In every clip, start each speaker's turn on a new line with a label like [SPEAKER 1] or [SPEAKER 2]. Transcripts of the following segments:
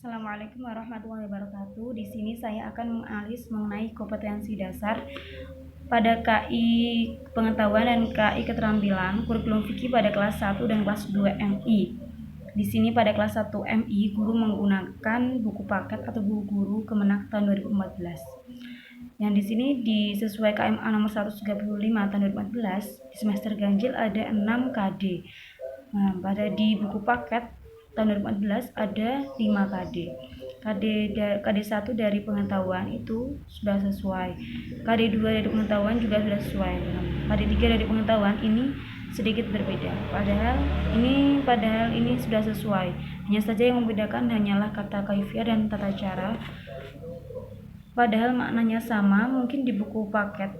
[SPEAKER 1] Assalamualaikum warahmatullahi wabarakatuh. Di sini saya akan menganalisis mengenai kompetensi dasar pada KI pengetahuan dan KI keterampilan kurikulum fikih pada kelas 1 dan kelas 2 MI. Di sini pada kelas 1 MI, guru menggunakan buku paket atau buku guru Kemenak tahun 2014. Yang di sini disesuai KMA nomor 135 tahun 2014, di semester ganjil ada 6 KD. Nah, pada di buku paket tahun 2014 ada 5 KD. KD 1 dari pengetahuan itu sudah sesuai. KD 2 dari pengetahuan juga sudah sesuai. KD 3 dari pengetahuan ini sedikit berbeda. Padahal ini sudah sesuai. Hanya saja yang membedakan hanyalah kata kaifiah dan tata cara. Padahal maknanya sama, mungkin di buku paket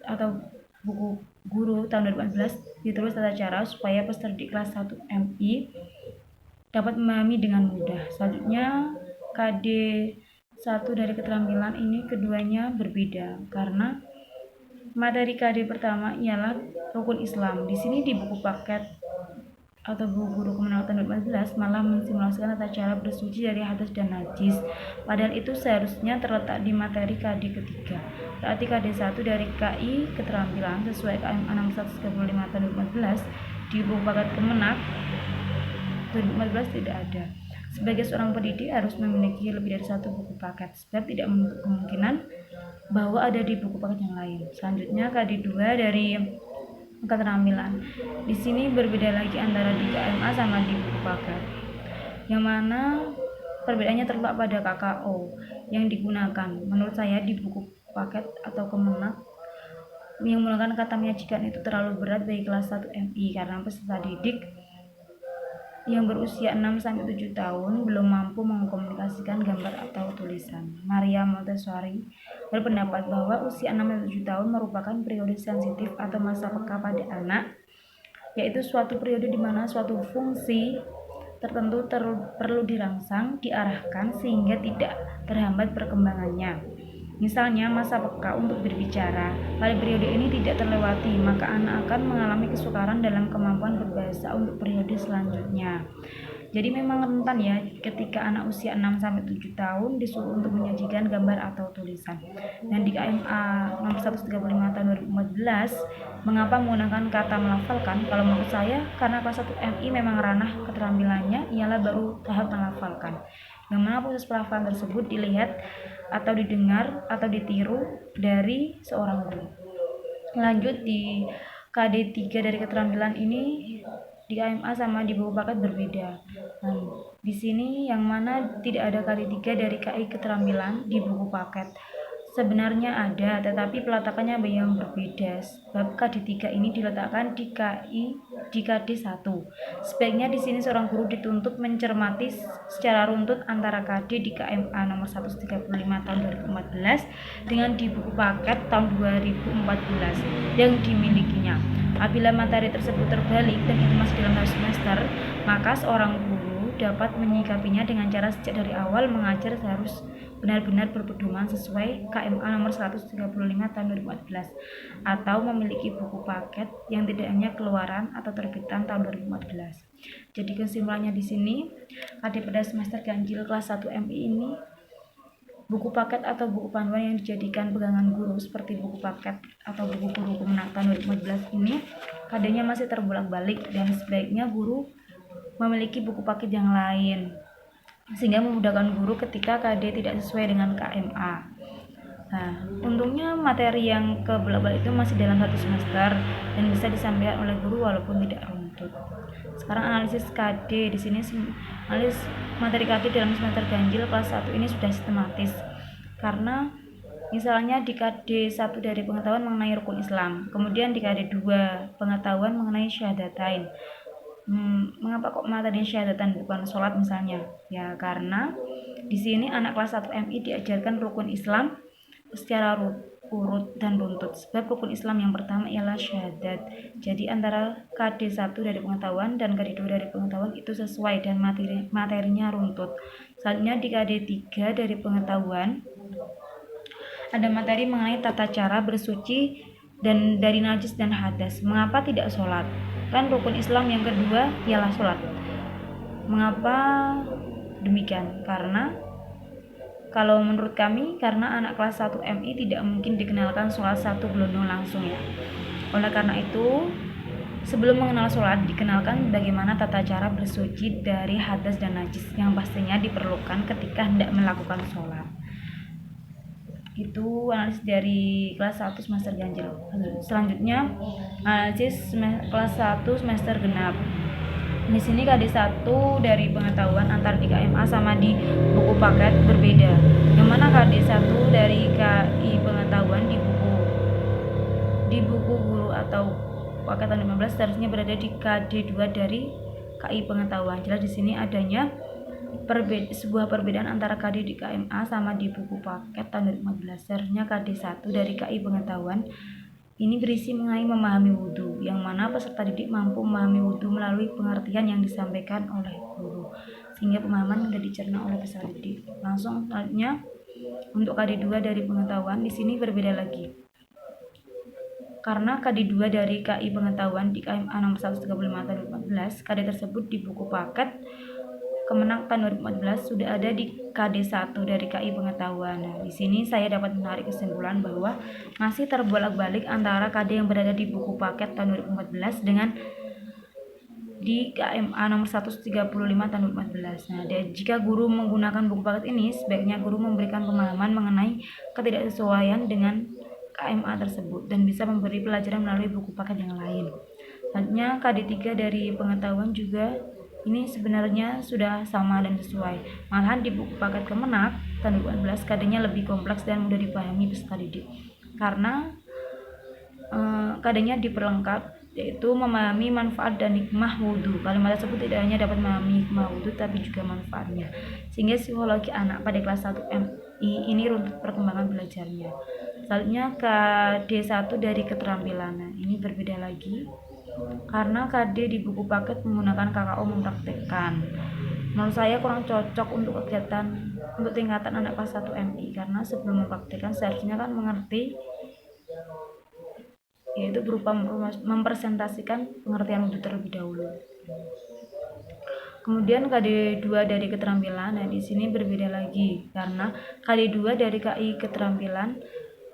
[SPEAKER 1] atau buku guru tahun 2014 ditulis tata cara supaya peserta di kelas 1 MI dapat memahami dengan mudah. Selanjutnya KD 1 dari keterampilan ini keduanya berbeda karena materi KD pertama ialah rukun Islam. Di sini di buku paket atau buku guru Kemenak tahun 2014 malah mensimulasikan tata cara bersuci dari hadas dan najis. Padahal itu seharusnya terletak di materi KD ketiga. Berarti KD 1 dari KI keterampilan sesuai KMA nomor 135 tahun 2014 di buku paket Kemenak 2014 tidak ada. Sebagai seorang pendidik harus memiliki lebih dari satu buku paket, sebab tidak menutup kemungkinan bahwa ada di buku paket yang lain. Selanjutnya KD 2 dari keterampilan. Di sini berbeda lagi antara di KMA sama di buku paket. Yang mana perbedaannya terletak pada KKO yang digunakan. Menurut saya di buku paket atau Kemenak yang menggunakan kata menyajikan itu terlalu berat bagi kelas 1 MI karena peserta didik yang berusia 6-7 tahun belum mampu mengkomunikasikan gambar atau tulisan. Maria Montessori berpendapat bahwa usia 6-7 tahun merupakan periode sensitif atau masa peka pada anak, yaitu suatu periode di mana suatu fungsi tertentu perlu dirangsang, diarahkan sehingga tidak terhambat perkembangannya. Misalnya masa peka untuk berbicara. Pada periode ini tidak terlewati, maka anak akan mengalami kesukaran dalam kemampuan berbahasa untuk periode selanjutnya. Jadi memang rentan ya ketika anak usia 6-7 tahun disuruh untuk menyajikan gambar atau tulisan. Dan di KMA nomor 135 tahun 2014, mengapa menggunakan kata melafalkan? Kalau menurut saya karena kelas 1 MI memang ranah keterampilannya ialah baru tahap melafalkan. Yang mana proses pelafalan tersebut dilihat atau didengar atau ditiru dari seorang guru. Lanjut di KD 3 dari keterampilan ini di KMA sama di buku paket berbeda. Nah, di sini yang mana tidak ada KD 3 dari KI keterampilan di buku paket. Sebenarnya ada, tetapi peletakannya yang berbeda. Sebab KD 3 ini diletakkan di KD 1. Sebaiknya di sini seorang guru dituntut mencermati secara runtut antara KD di KMA nomor 135 tahun 2014 dengan di buku paket tahun 2014 yang dimilikinya. Apabila materi tersebut terbalik dan itu masih dalam tahap semester, maka seorang guru dapat menyikapinya dengan cara sejak dari awal mengajar harus benar-benar berpedoman sesuai KMA nomor 135 tahun 2014 atau memiliki buku paket yang tidak hanya keluaran atau terbitan tahun 2014. Jadi kesimpulannya di sini, KD pada semester ganjil kelas 1 MI ini buku paket atau buku panduan yang dijadikan pegangan guru seperti buku paket atau buku guru Kemenak tahun 2014 ini KD-nya masih terbolak-balik dan sebaiknya guru memiliki buku paket yang lain sehingga memudahkan guru ketika KD tidak sesuai dengan KMA. Nah, untungnya materi yang kebolak-balik itu masih dalam satu semester dan bisa disampaikan oleh guru walaupun tidak runtut. Sekarang analisis KD di sini analisis materi KD dalam semester ganjil kelas 1 ini sudah sistematis. Karena misalnya di KD 1 dari pengetahuan mengenai rukun Islam, kemudian di KD 2 pengetahuan mengenai syahadatain. Mengapa kok materi syahadatan bukan sholat misalnya? Ya karena di sini anak kelas 1 MI diajarkan rukun Islam secara urut dan runtut. Sebab rukun Islam yang pertama ialah syahadat. Jadi antara KD 1 dari pengetahuan dan KD 2 dari pengetahuan itu sesuai dan materinya runtut. Selanjutnya di KD 3 dari pengetahuan ada materi mengenai tata cara bersuci dan dari najis dan hadas. Mengapa tidak sholat? Kan rukun Islam yang kedua ialah sholat. Mengapa demikian? Karena kalau menurut kami, karena anak kelas 1 MI tidak mungkin dikenalkan sholat satu gelondong langsung ya. Oleh karena itu, sebelum mengenal sholat, dikenalkan bagaimana tata cara bersuci dari hadas dan najis yang pastinya diperlukan ketika hendak melakukan sholat. Itu analisis dari kelas 1 semester ganjil. Selanjutnya, analisis kelas 1 semester genap. Di sini KD1 dari pengetahuan antara di KMA sama di buku paket berbeda. Yang mana KD1 dari KI pengetahuan di buku guru atau paket tahun 15 seharusnya berada di KD2 dari KI pengetahuan. Jelas di sini adanya sebuah perbedaan antara KD di KMA sama di buku paket tahun 2014. Seharusnya KD1 dari KI pengetahuan ini berisi mengenai memahami wudhu, yang mana peserta didik mampu memahami wudhu melalui pengertian yang disampaikan oleh guru, sehingga pemahaman mudah dicerna oleh peserta didik. Langsung selanjutnya untuk KD2 dari pengetahuan di sini berbeda lagi. Karena KD2 dari KI pengetahuan di KMA nomor 135 tahun 2014, KD tersebut di buku paket Kemenak tahun 2014 sudah ada di KD1 dari KI pengetahuan. Nah, di sini saya dapat menarik kesimpulan bahwa masih terbolak-balik antara KD yang berada di buku paket tahun 2014 dengan di KMA nomor 135 tahun 2014. Nah, jika guru menggunakan buku paket ini, sebaiknya guru memberikan pemahaman mengenai ketidaksesuaian dengan KMA tersebut dan bisa memberi pelajaran melalui buku paket yang lain. Selanjutnya KD3 dari pengetahuan juga ini sebenarnya sudah sama dan sesuai. Malahan di buku paket Kemenak tahun 2014 KD-nya lebih kompleks dan mudah dipahami peserta didik. Karena KD-nya diperlengkap, yaitu memahami manfaat dan hikmah wudhu. Kalimat tersebut tidak hanya dapat memahami hikmah wudhu tapi juga manfaatnya. Sehingga psikologi anak pada kelas 1 MI ini runtut perkembangan belajarnya. Selanjutnya KD1 dari keterampilan. Nah, ini berbeda lagi. Karena KD di buku paket menggunakan KKO mempraktekkan. Menurut saya kurang cocok untuk tingkatan anak kelas 1 MI, karena sebelum mempraktekkan seharusnya kan mengerti, yaitu berupa mempresentasikan pengertian wudhu terlebih dahulu. Kemudian KD2 dari keterampilan. Nah, di sini berbeda lagi karena KD2 dari KI keterampilan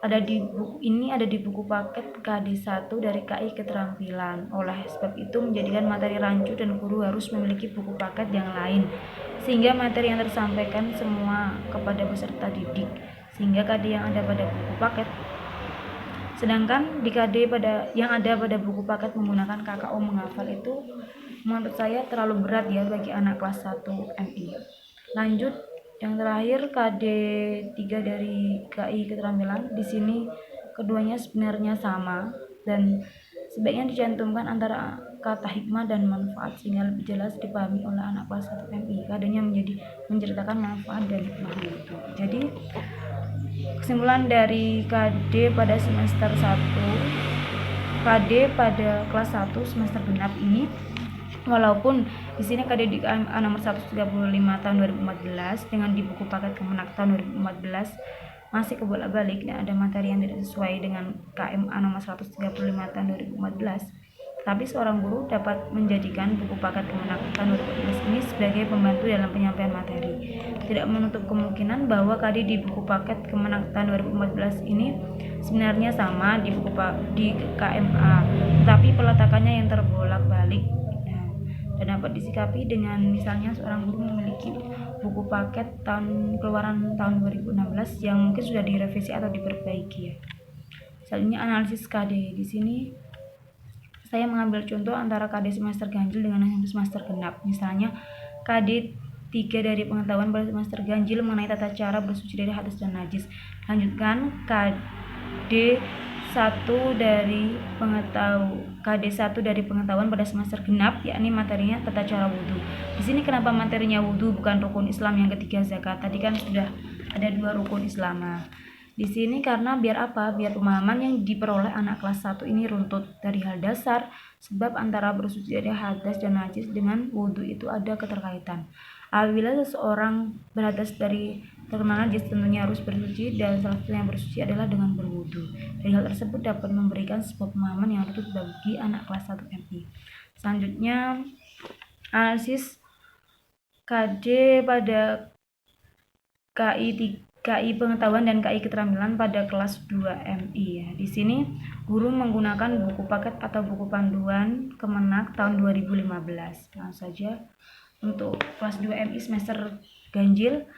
[SPEAKER 1] ada di buku paket KD1 dari KI keterampilan. Oleh sebab itu menjadikan materi rancu dan guru harus memiliki buku paket yang lain sehingga materi yang tersampaikan semua kepada peserta didik, sehingga KD yang ada pada buku paket, sedangkan di KD yang ada pada buku paket menggunakan KKO menghafal, itu menurut saya terlalu berat ya bagi anak kelas 1 MI. Lanjut, yang terakhir KD3 dari KI keterampilan. Di sini keduanya sebenarnya sama dan sebaiknya dicantumkan antara kata hikmah dan manfaat sehingga lebih jelas dipahami oleh anak kelas 1 MI. KD-nya menceritakan manfaat dan hikmah itu. Jadi kesimpulan dari KD pada semester 1, KD pada kelas 1 semester genap ini, walaupun di sini KD di KMA nomor 135 tahun 2014 dengan di buku paket Kemenak tahun 2014 masih kebolak-balik dan ada materi yang tidak sesuai dengan KMA nomor 135 tahun 2014, tapi seorang guru dapat menjadikan buku paket Kemenak tahun 2014 ini sebagai pembantu dalam penyampaian materi. Tidak menutup kemungkinan bahwa KD di buku paket Kemenak tahun 2014 ini sebenarnya sama di KMA, tetapi peletakannya yang terbolak-balik dan dapat disikapi dengan misalnya seorang guru memiliki buku paket keluaran tahun 2016 yang mungkin sudah direvisi atau diperbaiki ya. Selanjutnya analisis KD. Di sini saya mengambil contoh antara KD semester ganjil dengan semester genap. Misalnya KD 3 dari pengetahuan pada semester ganjil mengenai tata cara bersuci dari hadas dan najis. Lanjutkan KD 1 dari pengetahuan pada semester genap, yakni materinya tata cara wudhu. Di sini kenapa materinya wudhu bukan rukun Islam yang ketiga zakat? Tadi kan sudah ada 2 rukun Islam. Di sini karena biar pemahaman yang diperoleh anak kelas 1 ini runtut dari hal dasar, sebab antara bersuci dari hadas dan najis dengan wudhu itu ada keterkaitan. Apabila seseorang berhadas dari terkena najis, tentunya harus bersuci, dan salah satu yang bersuci adalah dengan berwudu. Dari hal tersebut dapat memberikan sebuah pemahaman yang runtut bagi anak kelas 1 MI. Selanjutnya analisis KD pada KI pengetahuan dan KI keterampilan pada kelas 2 MI ya. Di sini guru menggunakan buku paket atau buku panduan Kemenak tahun 2015. Langsung saja untuk kelas 2 MI semester ganjil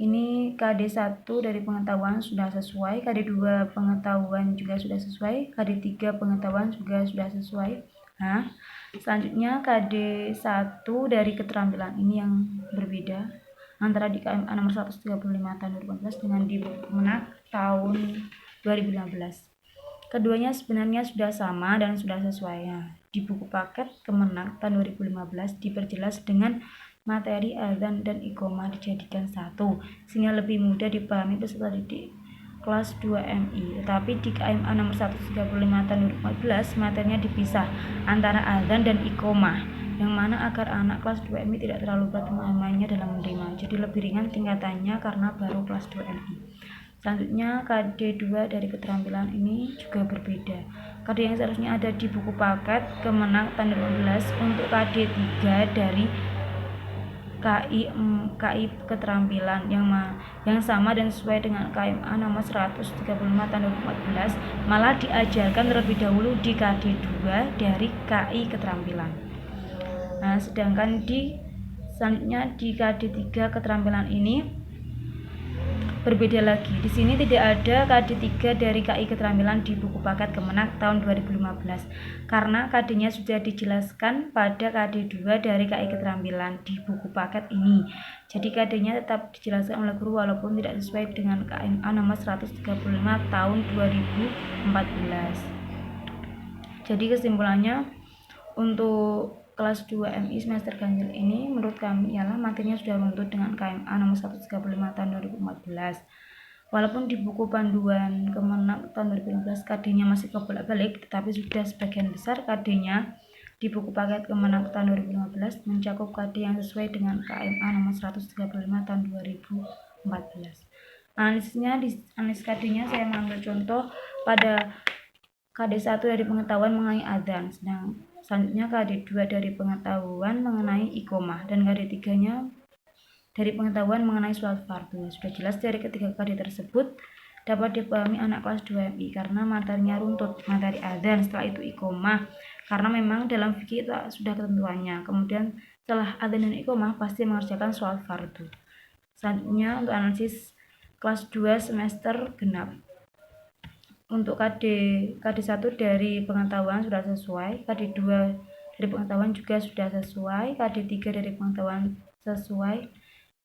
[SPEAKER 1] ini KD 1 dari pengetahuan sudah sesuai, KD 2 pengetahuan juga sudah sesuai, KD 3 pengetahuan juga sudah sesuai. Nah, selanjutnya KD 1 dari keterampilan ini yang berbeda antara di KMA nomor 135 tahun 2014 dengan di Kemenak tahun 2015. Keduanya sebenarnya sudah sama dan sudah sesuai. Di buku paket Kemenak tahun 2015 diperjelas dengan materi adzan dan iqomah dijadikan satu, sehingga lebih mudah dipahami peserta didik kelas 2 MI. Tetapi di KMA nomor 135 tahun 2014 materinya dipisah antara adzan dan iqomah, yang mana agar anak kelas 2 MI tidak terlalu berat memahaminya dalam menerima, jadi lebih ringan tingkatannya karena baru kelas 2 MI. Selanjutnya KD 2 dari keterampilan ini juga berbeda. KD yang seharusnya ada di buku paket Kemenak tahun 2015 untuk KD 3 dari KI keterampilan yang sama dan sesuai dengan KMA nomor 135 tahun 2014 malah diajarkan terlebih dahulu di KD 2 dari KI keterampilan. Nah, sedangkan selanjutnya di KD 3 keterampilan ini berbeda lagi. Di sini tidak ada KD 3 dari KI keterampilan di buku paket Kemenak tahun 2015 karena KD-nya sudah dijelaskan pada KD 2 dari KI keterampilan di buku paket ini. Jadi KD-nya tetap dijelaskan oleh guru walaupun tidak sesuai dengan KMA nomor 135 tahun 2014. Jadi kesimpulannya untuk kelas 2 MI semester ganjil ini menurut kami ialah materinya sudah runtut dengan KMA nomor 135 tahun 2014. Walaupun di buku panduan Kemenak tahun 2015 KD-nya masih kebolak-balik, tetapi sudah sebagian besar KD-nya di buku paket Kemenak tahun 2015 mencakup KD yang sesuai dengan KMA nomor 135 tahun 2014. Analisis KD-nya saya mengambil contoh pada KD 1 dari pengetahuan mengenai adzan, selanjutnya KD 2 dari pengetahuan mengenai iqomah, dan KD 3-nya dari pengetahuan mengenai sholat fardu. Sudah jelas dari ketiga KD tersebut dapat dipahami anak kelas 2 MI karena materinya runtut, materi adzan, setelah itu iqomah, karena memang dalam fikih itu sudah ketentuannya. Kemudian setelah adzan dan iqomah pasti mengerjakan sholat fardu. Selanjutnya untuk analisis kelas 2 semester genap. Untuk KD 1 dari pengetahuan sudah sesuai, KD 2 dari pengetahuan juga sudah sesuai, KD 3 dari pengetahuan sesuai,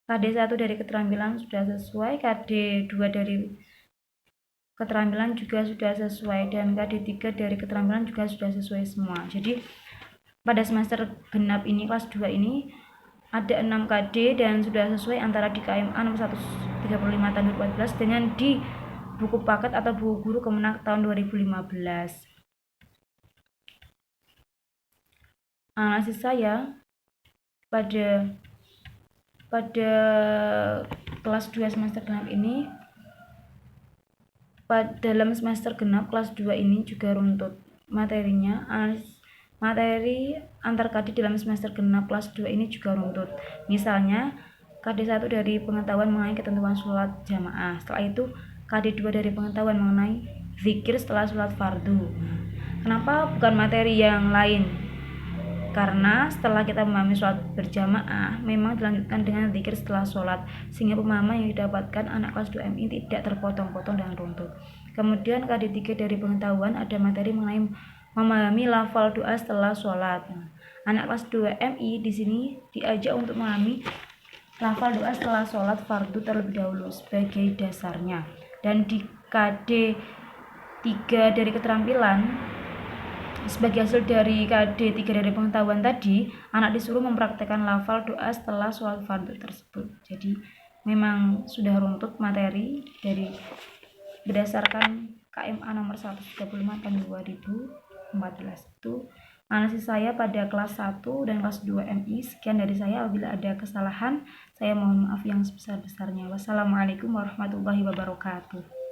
[SPEAKER 1] KD 1 dari keterampilan sudah sesuai, KD 2 dari keterampilan juga sudah sesuai, dan KD 3 dari keterampilan juga sudah sesuai semua. Jadi pada semester genap ini kelas 2 ini ada 6 KD dan sudah sesuai antara di KMA nomor 135 tahun 2014 dengan di buku paket atau buku guru Kemenak tahun 2015. Analisis saya pada kelas 2 semester genap ini, dalam semester genap kelas 2 ini juga runtut materinya. Materi antar KD dalam semester genap kelas 2 ini juga runtut. Misalnya KD 1 dari pengetahuan mengenai ketentuan sholat jamaah, setelah itu KD 2 dari pengetahuan mengenai zikir setelah sholat fardu. Kenapa bukan materi yang lain? Karena setelah kita memahami sholat berjamaah memang dilanjutkan dengan zikir setelah sholat, sehingga pemahaman yang didapatkan anak kelas 2 MI tidak terpotong-potong dan runtut. Kemudian KD 3 dari pengetahuan ada materi mengenai memahami lafal doa setelah sholat. Anak kelas 2 MI di sini diajak untuk memahami lafal doa setelah sholat fardu terlebih dahulu sebagai dasarnya. Dan di KD 3 dari keterampilan, sebagai hasil dari KD 3 dari pengetahuan tadi, anak disuruh mempraktekkan lafal doa setelah sholat fardu tersebut. Jadi memang sudah runtut materi dari berdasarkan KMA nomor 135 tahun 2014. Itu analisis saya pada kelas 1 dan kelas 2 MI. Sekian dari saya. Apabila ada kesalahan, saya mohon maaf yang sebesar-besarnya. Wassalamualaikum warahmatullahi wabarakatuh.